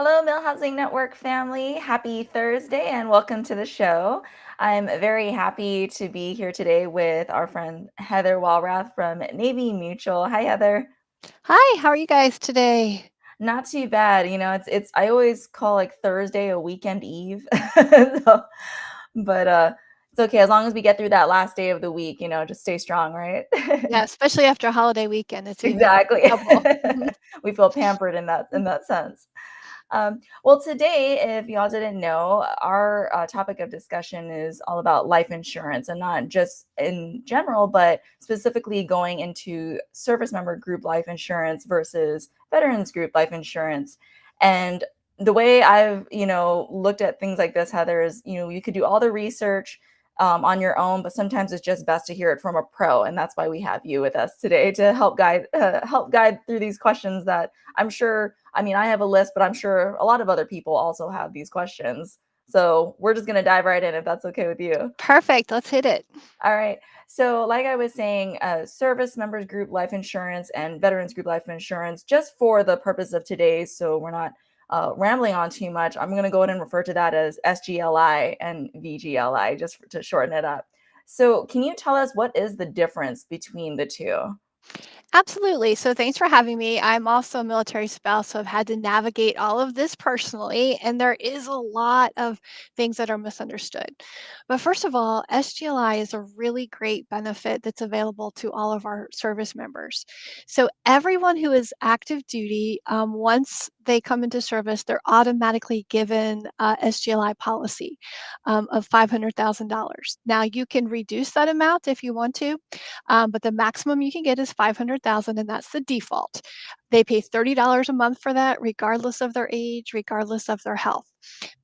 Hello, Mill Housing Network family. Happy Thursday and welcome to the show. I'm very happy to be here today with our friend Heather Walrath from Navy Mutual. Hi, Heather. Hi, how are you guys today? Not too bad. It's I always call like Thursday a weekend eve. So, but it's okay as long as we get through that last day of the week, just stay strong, right? Yeah, especially after a holiday weekend, it's even Exactly. double. We feel pampered in that sense. Well, today, if y'all didn't know, our topic of discussion is all about life insurance and not just in general, but specifically going into service member group life insurance versus veterans group life insurance. And the way I've, looked at things like this, Heather, is, you could do all the research on your own, but sometimes it's just best to hear it from a pro, and that's why we have you with us today to help guide through these questions that I'm sure. I mean, I have a list, but I'm sure a lot of other people also have these questions. So we're just gonna dive right in if that's okay with you. Perfect, let's hit it. All right. So, like I was saying, service members group life insurance and veterans group life insurance, just for the purpose of today, so we're not rambling on too much, I'm going to go ahead and refer to that as SGLI and VGLI just to shorten it up. So, can you tell us what is the difference between the two? Absolutely. So thanks for having me. I'm also a military spouse, so I've had to navigate all of this personally, and there is a lot of things that are misunderstood. But first of all, SGLI is a really great benefit that's available to all of our service members. So everyone who is active duty, once they come into service, they're automatically given SGLI policy of $500,000. Now you can reduce that amount if you want to, but the maximum you can get is 500,000, and that's the default. They pay $30 a month for that, regardless of their age, regardless of their health.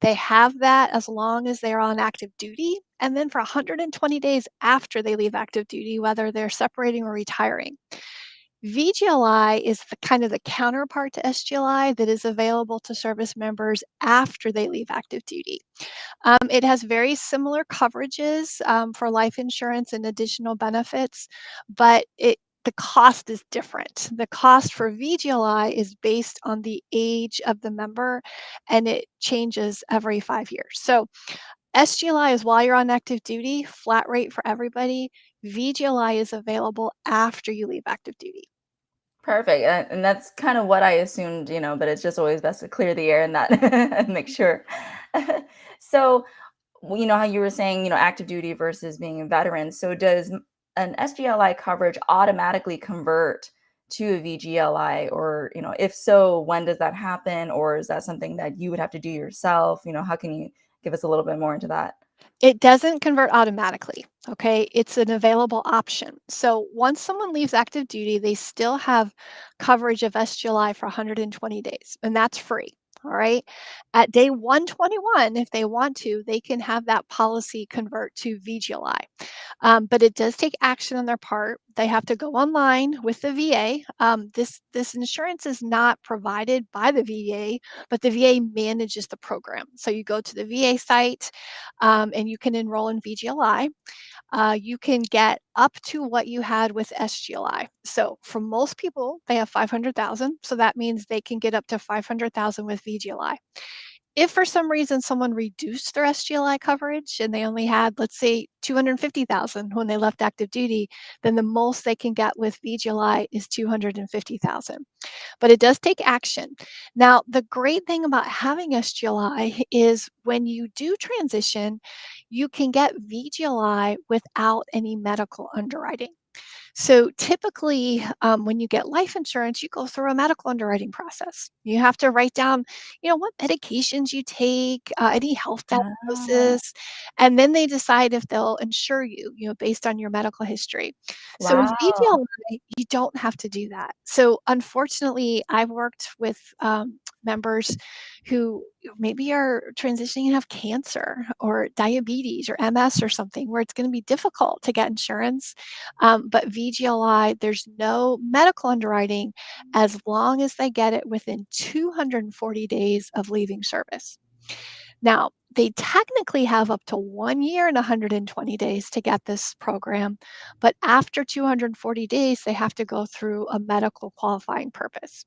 They have that as long as they're on active duty, and then for 120 days after they leave active duty, whether they're separating or retiring. VGLI is the kind of the counterpart to SGLI that is available to service members after they leave active duty. It has very similar coverages for life insurance and additional benefits, but the cost is different. The cost for VGLI is based on the age of the member, and it changes every 5 years. So SGLI is while you're on active duty, flat rate for everybody. VGLI is available after you leave active duty. Perfect. And that's kind of what I assumed, but it's just always best to clear the air and that and make sure. So, you know how you were saying, active duty versus being a veteran. So does an SGLI coverage automatically convert to a VGLI, or, if so, when does that happen? Or is that something that you would have to do yourself? How can you give us a little bit more into that? It doesn't convert automatically, okay? It's an available option. So once someone leaves active duty, they still have coverage of SGLI for 120 days, and that's free. All right. At day 121, if they want to, they can have that policy convert to VGLI. But it does take action on their part. They have to go online with the VA. This insurance is not provided by the VA, but the VA manages the program. So you go to the VA site, and you can enroll in VGLI. You can get up to what you had with SGLI. So for most people, they have 500,000. So that means they can get up to 500,000 with VGLI. If for some reason someone reduced their SGLI coverage and they only had, let's say, 250,000 when they left active duty, then the most they can get with VGLI is 250,000. But it does take action. Now, the great thing about having SGLI is when you do transition, you can get VGLI without any medical underwriting. So typically, when you get life insurance, you go through a medical underwriting process. You have to write down, what medications you take, any health Ah, diagnosis, and then they decide if they'll insure you, based on your medical history. So with wow. VGLI, you don't have to do that. So unfortunately, I've worked with members who maybe are transitioning and have cancer or diabetes or MS or something where it's going to be difficult to get insurance, but VGLI, there's no medical underwriting as long as they get it within 240 days of leaving service. Now, They technically have up to 1 year and 120 days to get this program, but after 240 days, they have to go through a medical qualifying purpose.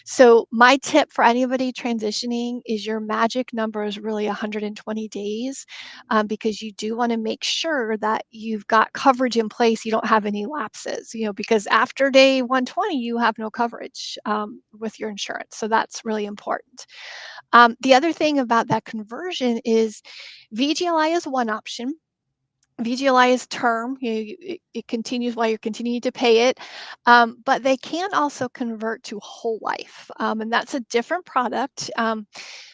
So, my tip for anybody transitioning is your magic number is really 120 days, because you do want to make sure that you've got coverage in place. You don't have any lapses, because after day 120, you have no coverage with your insurance. So, that's really important. The other thing about that conversion is VGLI is one option. VGLI is term. It continues while you're continuing to pay it, but they can also convert to whole life, and that's a different product.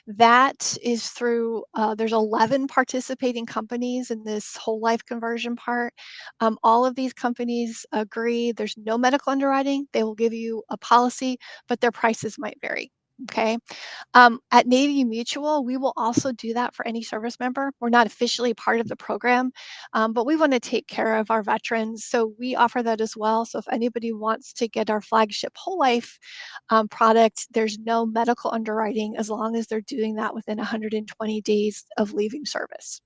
That is through there's 11 participating companies in this whole life conversion part. All of these companies agree there's no medical underwriting. They will give you a policy, but their prices might vary. Okay. At Navy Mutual, we will also do that for any service member. We're not officially part of the program, but we want to take care of our veterans. So we offer that as well. So if anybody wants to get our flagship whole life product, there's no medical underwriting as long as they're doing that within 120 days of leaving service.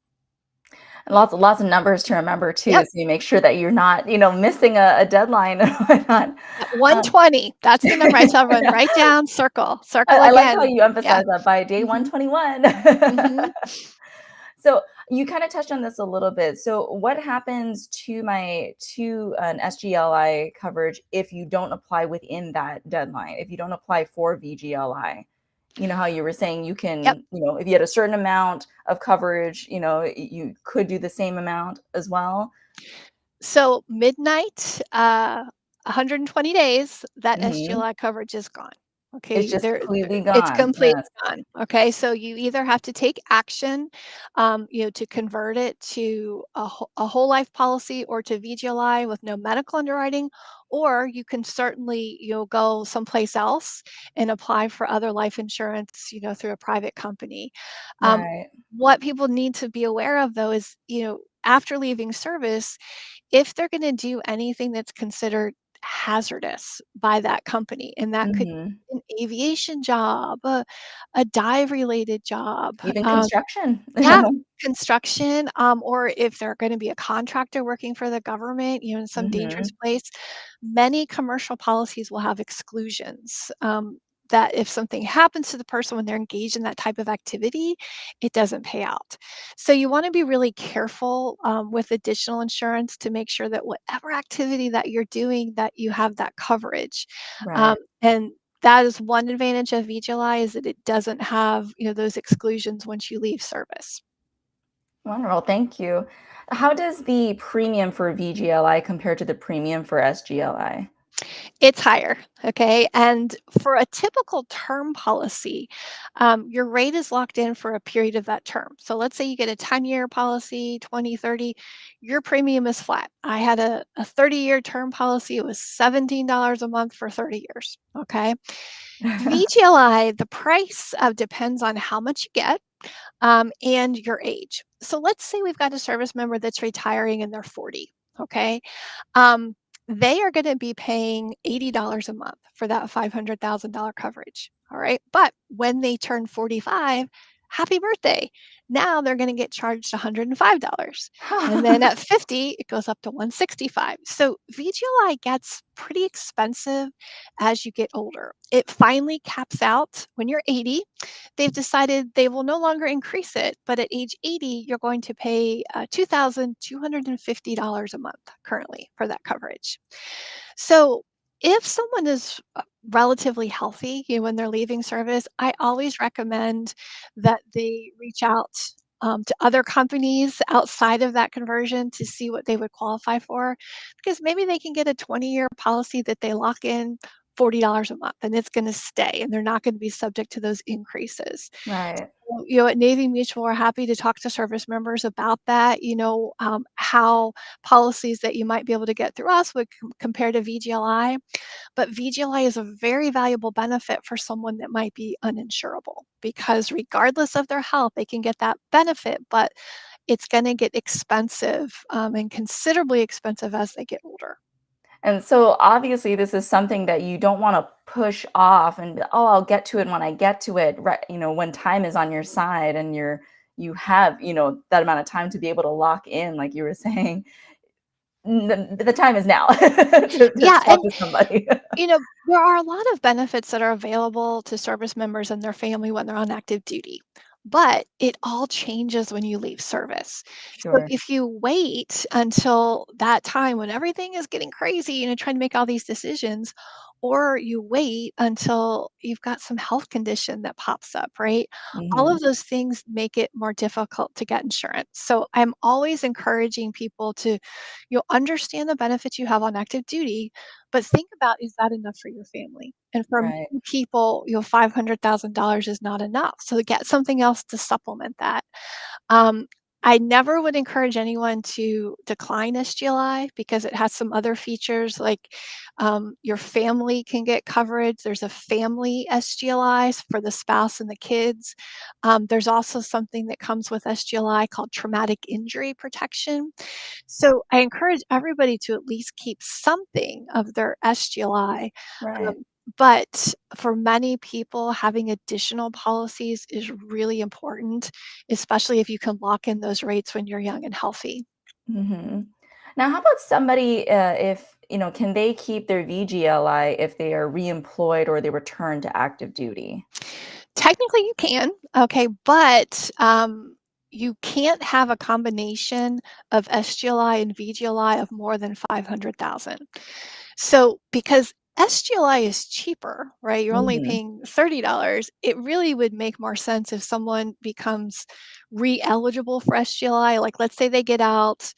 And lots of numbers to remember too, Yep. so you make sure that you're not, missing a deadline and whatnot. At Um, 120, that's the number I tell everyone. Write down, circle, circle I like how again. you Yeah. emphasize that by day hmm 121. hmm So you kind of touched on this a little bit. So what happens to an SGLI coverage if you don't apply within that deadline? If you don't apply for VGLI? You know how you were saying you Yep. can, if you had a certain amount of coverage, you could do the same amount as well. So midnight, 120 days, that Mhm. SGLI coverage is gone. It's Okay, just completely it's gone. completely Yes. gone. Okay, so you either have to take action, to convert it to a whole life policy or to VGLI with no medical underwriting, or you can certainly go someplace else and apply for other life insurance, through a private company. Um, Right. what people need to be aware of though is, after leaving service, if they're gonna do anything that's considered hazardous by that company, and that could Mhm. be an aviation job, a dive-related job, Even construction. yeah, construction, or if they're gonna be a contractor working for the government, in some dangerous Mhm. place, many commercial policies will have exclusions, that if something happens to the person when they're engaged in that type of activity, it doesn't pay out. So you wanna be really careful, with additional insurance to make sure that whatever activity that you're doing, that you have that coverage. Right. And that is one advantage of VGLI is that it doesn't have, those exclusions once you leave service. Wonderful, thank you. How does the premium for VGLI compare to the premium for SGLI? It's higher, okay? And for a typical term policy, your rate is locked in for a period of that term. So let's say you get a 10-year policy, 20, 30, your premium is flat. I had a 30-year term policy. It was $17 a month for 30 years, okay? VGLI, the price depends on how much you get and your age. So let's say we've got a service member that's retiring and they're 40, okay? Um, they are going to be paying $80 a month for that $500,000 coverage. All right. But when they turn 45, happy birthday. Now they're going to get charged $105. And then at 50, it goes up to 165. So VGLI gets pretty expensive as you get older. It finally caps out when you're 80. They've decided they will no longer increase it, but at age 80, you're going to pay $2,250 a month currently for that coverage. So if someone is relatively healthy, when they're leaving service, I always recommend that they reach out to other companies outside of that conversion to see what they would qualify for, because maybe they can get a 20-year policy that they lock in $40 a month and it's going to stay and they're not going to be subject to those increases. Right. So, at Navy Mutual, we're happy to talk to service members about that, how policies that you might be able to get through us would compare to VGLI. But VGLI is a very valuable benefit for someone that might be uninsurable because regardless of their health, they can get that benefit, but it's going to get expensive and considerably expensive as they get older. And so obviously this is something that you don't want to push off and, oh, I'll get to it when I get to it, right? When time is on your side and you have, that amount of time to be able to lock in, like you were saying, the time is now to Yeah, talk to somebody. there are a lot of benefits that are available to service members and their family when they're on active duty, but it all changes when you leave service. So Sure. if you wait until that time when everything is getting crazy, trying to make all these decisions, or you wait until you've got some health condition that pops up, right? All Hmm. of those things make it more difficult to get insurance. So I'm always encouraging people to, understand the benefits you have on active duty, but think about, is that enough for your family? And for Right. many people, $500,000 is not enough. So to get something else to supplement that. Um, I never would encourage anyone to decline SGLI because it has some other features like your family can get coverage. There's a family SGLI for the spouse and the kids. There's also something that comes with SGLI called traumatic injury protection. So I encourage everybody to at least keep something of their SGLI. Right. Um, but for many people, having additional policies is really important, especially if you can lock in those rates when you're young and healthy. Hmm. Now, how about somebody, if, can they keep their VGLI if they are reemployed or they return to active duty? Technically, you can, okay, but you can't have a combination of SGLI and VGLI of more than 500,000. So, because SGLI is cheaper, right? You're only Hmm. paying $30. It really would make more sense if someone becomes re-eligible for SGLI. Like, let's say they get out,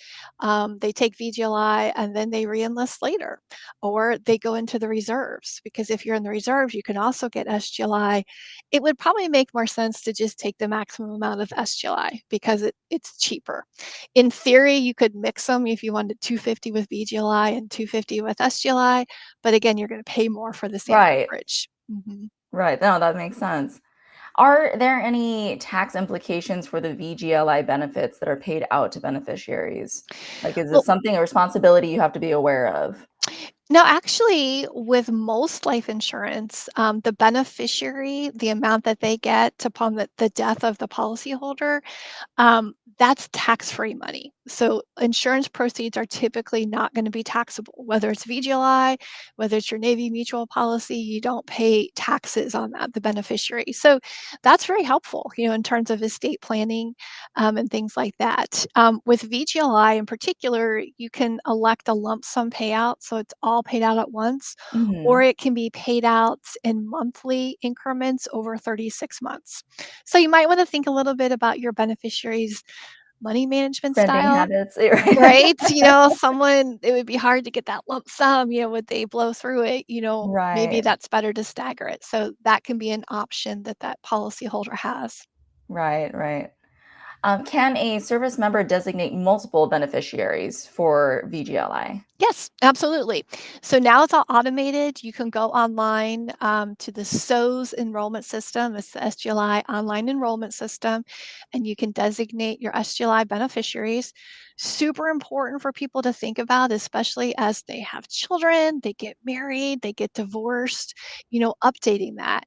they take VGLI, and then they re-enlist later, or they go into the reserves. Because if you're in the reserves, you can also get SGLI. It would probably make more sense to just take the maximum amount of SGLI because it's cheaper. In theory, you could mix them if you wanted 250 with VGLI and 250 with SGLI, but again, you're gonna pay more for the same Right. coverage. Mhm. Right. No, that makes sense. Are there any tax implications for the VGLI benefits that are paid out to beneficiaries? Like, is it Well, something, a responsibility you have to be aware of? no, actually, with most life insurance, the beneficiary, the amount that they get upon the death of the policyholder, that's tax-free money. So insurance proceeds are typically not going to be taxable. Whether it's VGLI, whether it's your Navy mutual policy, you don't pay taxes on that, the beneficiary. So that's very helpful, in terms of estate planning and things like that. With VGLI in particular, you can elect a lump sum payout, so it's all paid out at once, or Mhm. it can be paid out in monthly increments over 36 months. So you might want to think a little bit about your beneficiary's money management Spending style, habits, right? right? Someone, it would be hard to get that lump sum, would they blow through it? Maybe Right, that's better to stagger it. So that can be an option that that policyholder has. right. Can a service member designate multiple beneficiaries for VGLI? Yes, absolutely. So now it's all automated. You can go online to the SOS enrollment system. It's the SGLI online enrollment system, and you can designate your SGLI beneficiaries. Super important for people to think about, especially as they have children, they get married, they get divorced, updating that.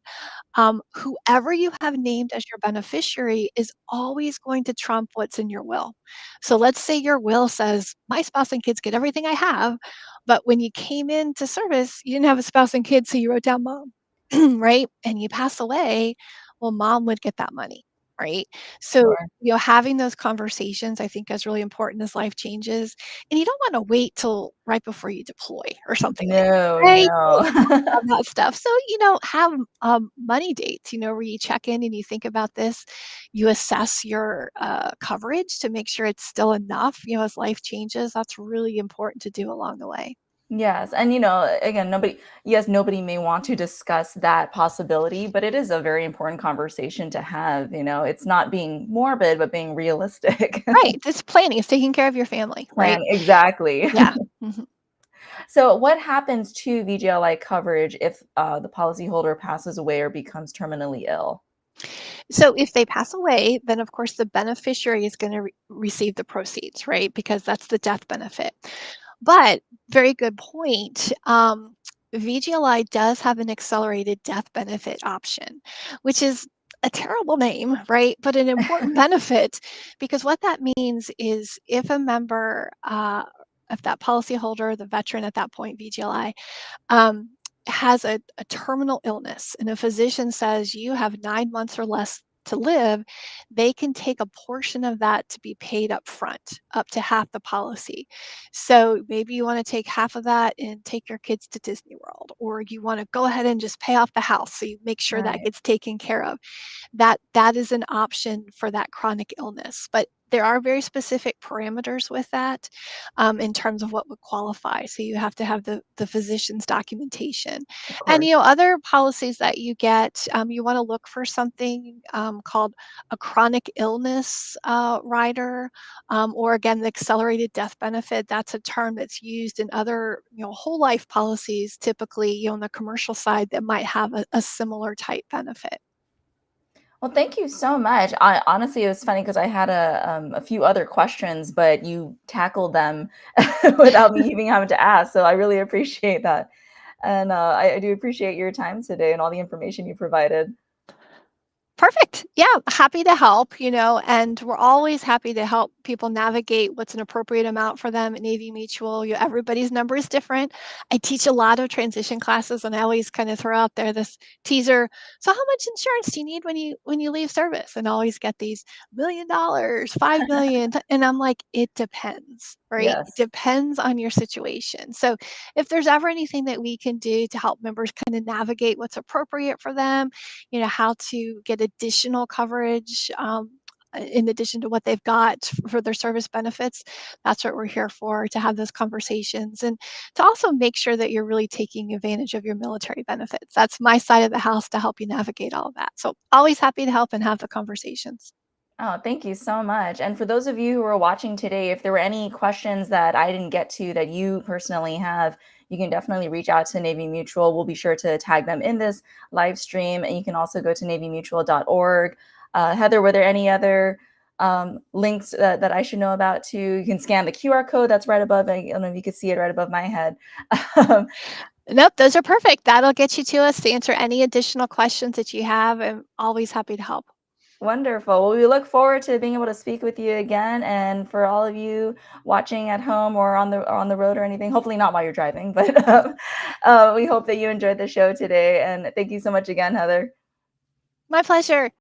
Whoever you have named as your beneficiary is always going to trump what's in your will. So let's say your will says, my spouse and kids get everything I have, but when you came into service, you didn't have a spouse and kids, so you wrote down mom, right? And you pass away, well, mom would get that money, right? So, Sure. having those conversations I think is really important as life changes. And you don't want to wait till right before you deploy or something like No, that, right? no. On that stuff. So, have money dates, where you check in and you think about this. You assess your coverage to make sure it's still enough, as life changes. That's really important to do along the way. Yes, and, again, nobody may want to discuss that possibility, but it is a very important conversation to have, it's not being morbid, but being realistic. Right. It's planning, it's taking care of your family, right? Plan exactly. Yeah. Mhm. So, what happens to VGLI coverage if the policyholder passes away or becomes terminally ill? So if they pass away, then of course the beneficiary is going to receive the proceeds, right? Because that's the death benefit. But very good point. VGLI does have an accelerated death benefit option, which is a terrible name, right? But an important benefit because what that means is if a member, if that policyholder, the veteran at that point, VGLI, um, has a terminal illness and a physician says you have 9 months or less to live, they can take a portion of that to be paid up front, up to half the policy. So maybe you want to take half of that and take your kids to Disney World, or you want to go ahead and just pay off the house so you make sure that Right. gets taken care of. That is an option for that chronic illness, but there are very specific parameters with that, in terms of what would qualify. So you have to have the physician's documentation. Of And, course. other policies that you get, you wanna look for something, called a chronic illness, rider, or again, the accelerated death benefit. That's a term that's used in other, whole life policies, typically, on the commercial side that might have a similar type benefit. Well, thank you so much. I honestly, it was funny because I had a few other questions, but you tackled them without me even having to ask. So I really appreciate that, and I do appreciate your time today and all the information you provided. Perfect. Yeah, happy to help, and we're always happy to help people navigate what's an appropriate amount for them at Navy Mutual. Everybody's number is different. I teach a lot of transition classes and I always kind of throw out there this teaser. So how much insurance do you need when you leave service? And I always get these $1 million, 5 million. And I'm like, it depends, right? It Yes. depends on your situation. So if there's ever anything that we can do to help members kind of navigate what's appropriate for them, how to get additional coverage, in addition to what they've got for their service benefits. That's what we're here for, to have those conversations and to also make sure that you're really taking advantage of your military benefits. That's my side of the house to help you navigate all of that. So always happy to help and have the conversations. Oh, thank you so much. And for those of you who are watching today, if there were any questions that I didn't get to that you personally have, you can definitely reach out to Navy Mutual. We'll be sure to tag them in this live stream. And you can also go to navymutual.org. Heather, were there any other links that I should know about too? You can scan the QR code that's right above. I don't know if you can see it right above my head. Um, Nope, those are perfect. That'll get you to us to answer any additional questions that you have. I'm always happy to help. Wonderful. Well, we look forward to being able to speak with you again. And for all of you watching at home or on the road or anything, hopefully not while you're driving, but we hope that you enjoyed the show today. And thank you so much again, Heather. My pleasure.